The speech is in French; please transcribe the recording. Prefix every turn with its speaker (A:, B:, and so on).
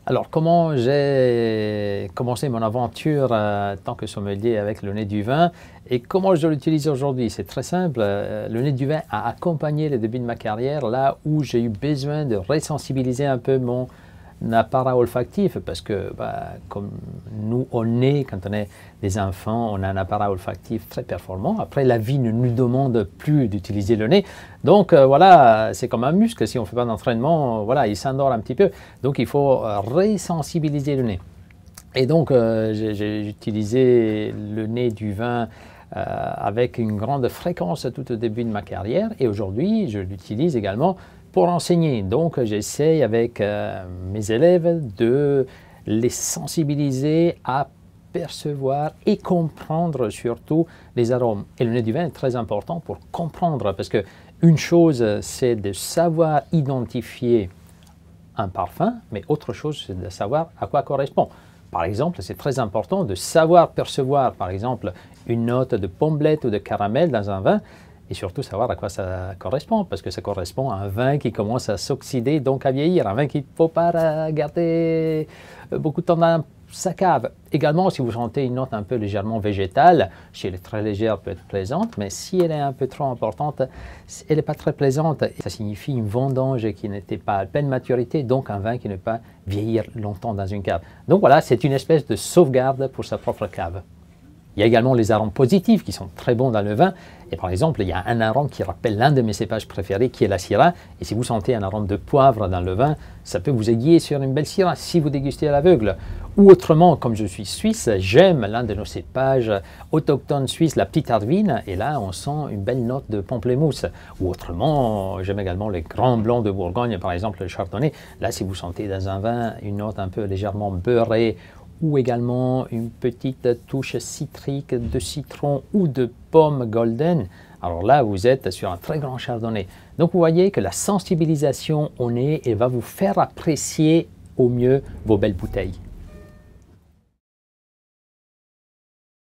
A: Alors, comment j'ai commencé mon aventure tant que sommelier avec le nez du vin et comment je l'utilise aujourd'hui? C'est très simple. Le nez du vin a accompagné le début de ma carrière là où j'ai eu besoin de resensibiliser un peu mon appareil olfactif parce que, comme nous, on est, quand on est des enfants, on a un appareil olfactif très performant. Après, la vie ne nous demande plus d'utiliser le nez. Donc, voilà, c'est comme un muscle. Si on ne fait pas d'entraînement, voilà, il s'endort un petit peu. Donc, il faut resensibiliser le nez. Et donc, j'ai utilisé le nez du vin avec une grande fréquence tout au début de ma carrière. Et aujourd'hui, je l'utilise également pour enseigner. Donc, j'essaie avec mes élèves de les sensibiliser à percevoir et comprendre surtout les arômes. Et le nez du vin est très important pour comprendre parce que une chose, c'est de savoir identifier un parfum, mais autre chose, c'est de savoir à quoi correspond. Par exemple, c'est très important de savoir percevoir, par exemple, une note de pommelette ou de caramel dans un vin, et surtout savoir à quoi ça correspond, parce que ça correspond à un vin qui commence à s'oxyder, donc à vieillir, un vin qu'il ne faut pas garder beaucoup de temps dans sa cave. Également, si vous sentez une note un peu légèrement végétale, si elle est très légère, peut être plaisante, mais si elle est un peu trop importante, elle n'est pas très plaisante. Ça signifie une vendange qui n'était pas à pleine maturité, donc un vin qui ne peut pas vieillir longtemps dans une cave. Donc voilà, c'est une espèce de sauvegarde pour sa propre cave. Il y a également les arômes positifs qui sont très bons dans le vin. Et par exemple, il y a un arôme qui rappelle l'un de mes cépages préférés qui est la Syrah. Et si vous sentez un arôme de poivre dans le vin, ça peut vous aiguiller sur une belle Syrah si vous dégustez à l'aveugle. Ou autrement, comme je suis suisse, j'aime l'un de nos cépages autochtones suisses, la petite Arvine. Et là, on sent une belle note de pamplemousse. Ou autrement, j'aime également les grands blancs de Bourgogne, par exemple le chardonnay. Là, si vous sentez dans un vin une note un peu légèrement beurrée, ou également une petite touche citrique de citron ou de pomme golden, alors là, vous êtes sur un très grand chardonnay. Donc, vous voyez que la sensibilisation au nez va vous faire apprécier au mieux vos belles bouteilles.